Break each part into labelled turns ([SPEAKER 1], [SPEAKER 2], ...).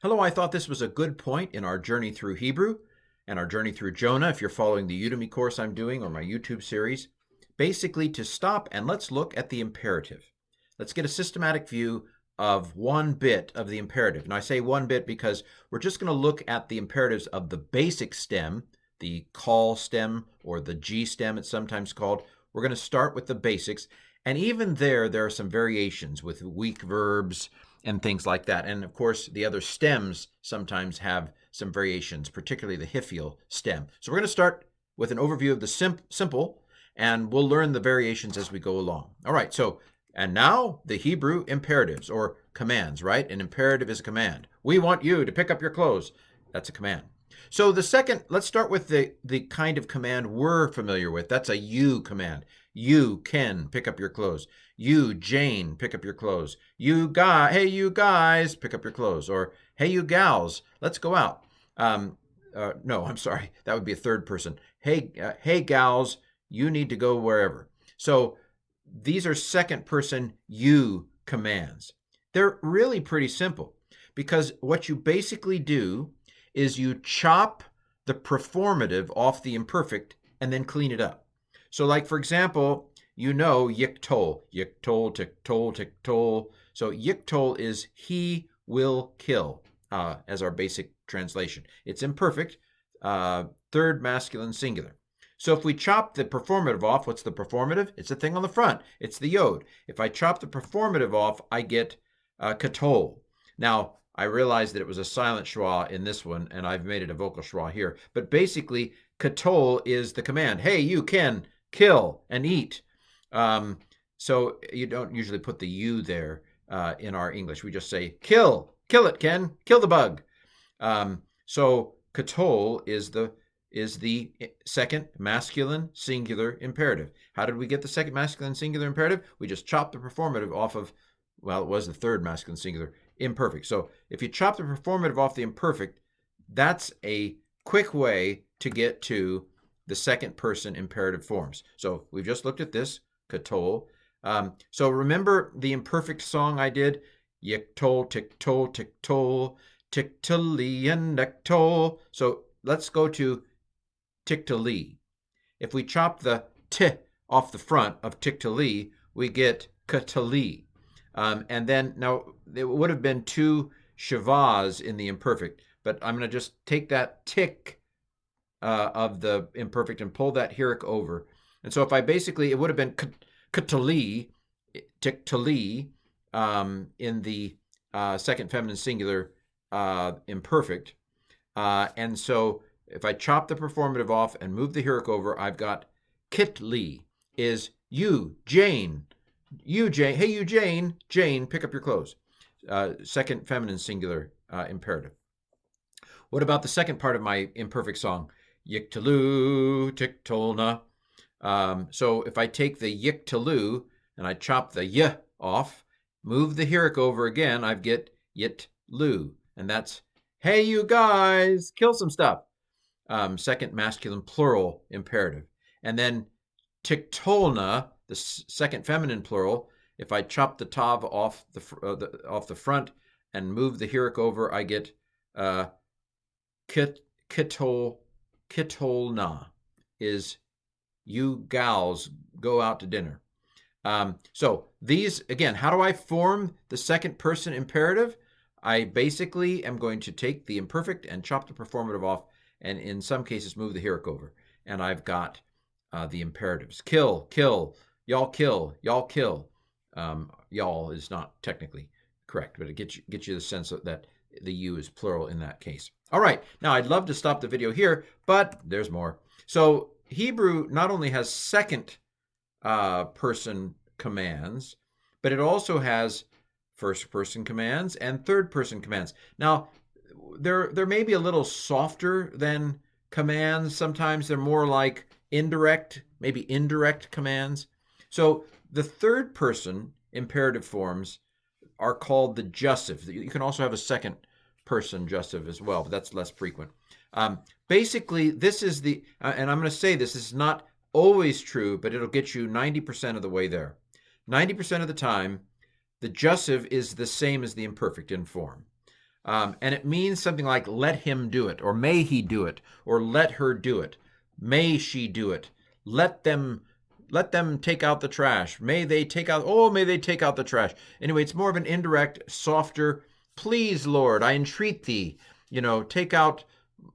[SPEAKER 1] Hello, I thought this was a good point in our journey through Hebrew and our journey through Jonah, if you're following the Udemy course I'm doing or my YouTube series, basically to stop and let's look at the imperative. Let's get a systematic view of one bit of the imperative. And I say one bit because we're just going to look at the imperatives of the basic stem, the call stem or the G stem it's sometimes called. We're going to start with the basics. And even there are some variations with weak verbs and things like that. And of course, the other stems sometimes have some variations, particularly the hiphil stem. So we're going to start with an overview of the simple, and we'll learn the variations as we go along. All right, and now the Hebrew imperatives or commands, right? An imperative is a command. We want you to pick up your clothes. That's a command. So the second, let's start with the kind of command we're familiar with. That's a you command. You, Ken, pick up your clothes. You, Jane, pick up your clothes. Hey, you guys, pick up your clothes. Or, hey, you gals, let's go out. No, I'm sorry. That would be a third person. Hey, gals, you need to go wherever. So these are second person you commands. They're really pretty simple because what you basically do is you chop the performative off the imperfect and then clean it up. So like, for example, yiktol, tiktol, tiktol. So yiktol is he will kill as our basic translation. It's imperfect, third masculine singular. So if we chop the performative off, what's the performative? It's the thing on the front. It's the yod. If I chop the performative off, I get katol. Now, I realized that it was a silent schwa in this one, and I've made it a vocal schwa here. But basically, katol is the command. Hey, you can kill and eat. So you don't usually put the you there in our English. We just say kill it, Ken, kill the bug. So katol is the second masculine singular imperative. How did we get the second masculine singular imperative? We just chopped the performative off of, well, it was the third masculine singular imperfect. So if you chop the performative off the imperfect, that's a quick way to get to the second person imperative forms. So we've just looked at this, katol. So remember the imperfect song I did? Yiktol, tiktol, tiktol, tiktali and nektol. So let's go to tiktali. If we chop the t off the front of tiktali, we get katali. And then, now, it would have been two shavas in the imperfect, but I'm going to just take that tick of the imperfect and pull that hirik over. And so if I basically, it would have been katali, tiktali, in the second feminine singular imperfect. And so if I chop the performative off and move the hirik over, I've got kitli is you, Jane. You, Jane. Hey, you, Jane. Jane, pick up your clothes. Second feminine singular imperative. What about the second part of my imperfect song? Yiktalu, tiktolna. So if I take the yiktalu and I chop the y off, move the hirik over again, I get yitlu. And that's, hey, you guys, kill some stuff. Second masculine plural imperative. And then tiktolna, the second feminine plural, if I chop the tav off the front and move the hirik over, I get kitolna is you gals go out to dinner. So these, again, how do I form the second person imperative? I basically am going to take the imperfect and chop the performative off, and in some cases move the hirik over. And I've got the imperatives. Kill, y'all kill, y'all kill. Y'all is not technically correct, but it gets you the sense that the you is plural in that case. All right, now I'd love to stop the video here, but there's more. So Hebrew not only has second person commands, but it also has first person commands and third person commands. Now, they're maybe a little softer than commands. Sometimes they're more like indirect commands. So the third person imperative forms are called the jussive. You can also have a second person jussive as well, but that's less frequent. Basically, this is the, and I'm going to say this is not always true, but it'll get you 90% of the way there. 90% of the time, the jussive is the same as the imperfect in form. And it means something like let him do it, or may he do it, or let her do it, may she do it, let them take out the trash, may they take out the trash. Anyway, it's more of an indirect, softer, please, Lord, I entreat thee, take out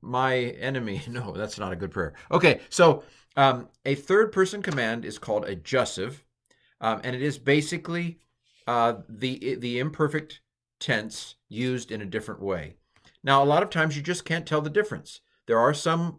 [SPEAKER 1] my enemy. No, that's not a good prayer. Okay, so a third person command is called adjussive, and it is basically the imperfect tense used in a different way. Now, a lot of times you just can't tell the difference. There are some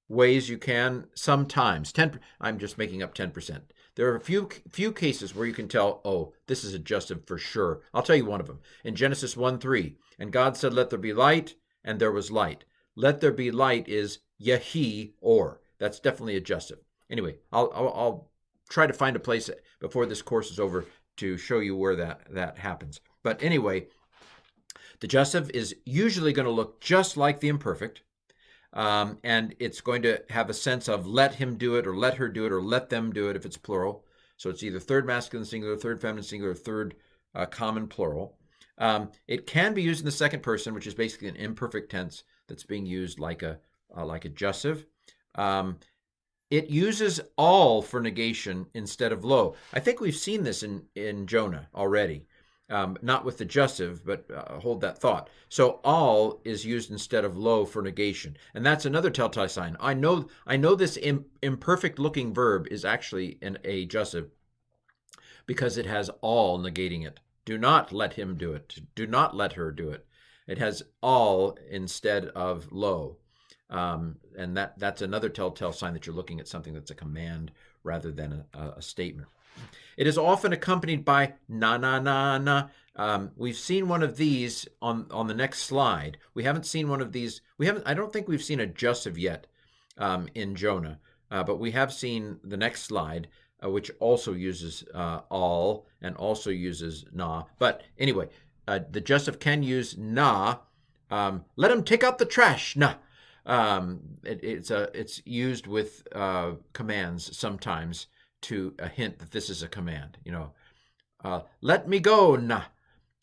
[SPEAKER 1] ways you can sometimes. I'm just making up 10%. There are a few cases where you can tell, oh, this is adjussive for sure. I'll tell you one of them. In Genesis 1:3, and God said, let there be light, and there was light. Let there be light is yehi or. That's definitely adjussive. Anyway, I'll try to find a place before this course is over to show you where that happens. But anyway, the adjussive is usually going to look just like the imperfect, and it's going to have a sense of let him do it, or let her do it, or let them do it if it's plural. So it's either third masculine singular, third feminine singular, third common plural. It can be used in the second person, which is basically an imperfect tense that's being used like adjussive. It uses all for negation instead of lo. I think we've seen this in Jonah already. Not with adjussive, but hold that thought. So all is used instead of lo for negation. And that's another telltale sign. I know this imperfect looking verb is actually an adjussive because it has all negating it. Do not let him do it. Do not let her do it. It has all instead of lo. And that's another telltale sign that you're looking at something that's a command rather than a statement. It is often accompanied by na, na, na, na. We've seen one of these on the next slide. We haven't seen one of these. I don't think we've seen adjussive yet in Jonah, but we have seen the next slide, which also uses all and also uses na. But anyway, the adjussive can use na. Let him take out the trash, na. It's used with commands sometimes to a hint that this is a command. Let me go, nah.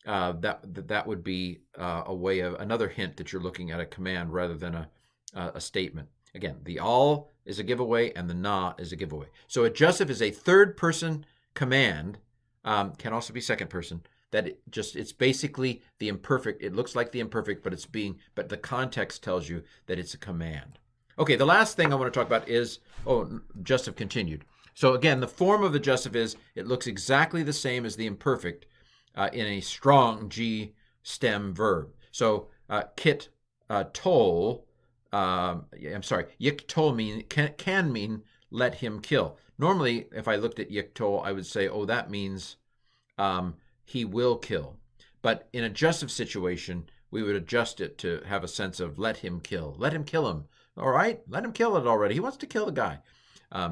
[SPEAKER 1] That would be a way of another hint that you're looking at a command rather than a statement. Again, the all is a giveaway and the na is a giveaway. So adjussive is a third person command, can also be second person. It's basically the imperfect. It looks like the imperfect, but the context tells you that it's a command. Okay, the last thing I want to talk about is adjussive continued. So again, the form of adjussive is it looks exactly the same as the imperfect in a strong G stem verb. So kit tol, yik tol can mean let him kill. Normally, if I looked at yik tol, I would say, that means he will kill. But in an adjussive situation, we would adjust it to have a sense of let him kill. Let him kill him. All right, let him kill it already. He wants to kill the guy.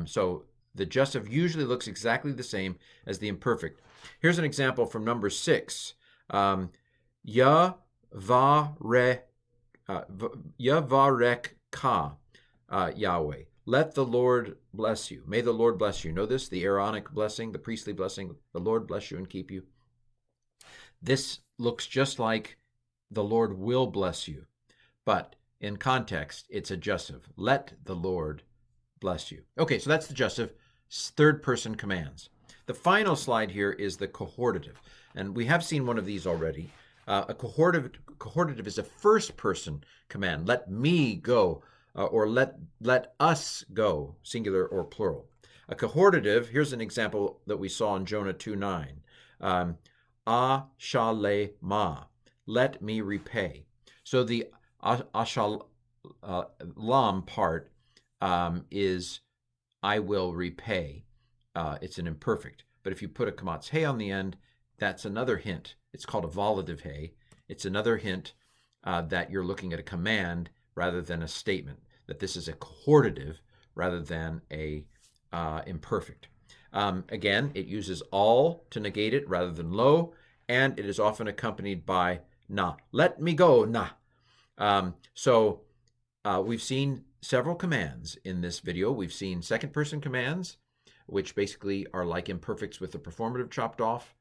[SPEAKER 1] So the adjussive usually looks exactly the same as the imperfect. Here's an example from number 6. Ya varek ka, Yahweh. Let the Lord bless you. May the Lord bless you. Know this, the Aaronic blessing, the priestly blessing. The Lord bless you and keep you. This looks just like the Lord will bless you. But in context, it's adjussive. Let the Lord bless you. Okay, so that's the adjussive, third person commands. The final slide here is the cohortative. And we have seen one of these already. A cohortative is a first person command. Let me go, or let us go, singular or plural. A cohortative, here's an example that we saw in Jonah 2:9. A shale ma, let me repay. So the ashalam part is I will repay. It's an imperfect. But if you put a kamatz hey on the end, that's another hint. It's called a volative hey. It's another hint that you're looking at a command rather than a statement, that this is a cohortative rather than a imperfect. Again, it uses all to negate it rather than lo, and it is often accompanied by na. Let me go, na. So we've seen several commands in this video. We've seen second person commands, which basically are like imperfects with the performative chopped off.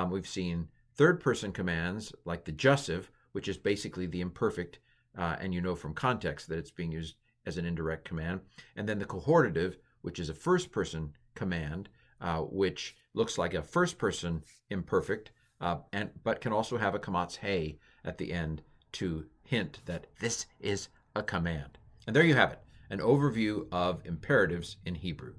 [SPEAKER 1] We've seen third person commands like the adjussive, which is basically the imperfect, and you know from context that it's being used as an indirect command. And then the cohortative, which is a first-person command, which looks like a first-person imperfect, but can also have a kamatz hey at the end to hint that this is a command. And there you have it, an overview of imperatives in Hebrew.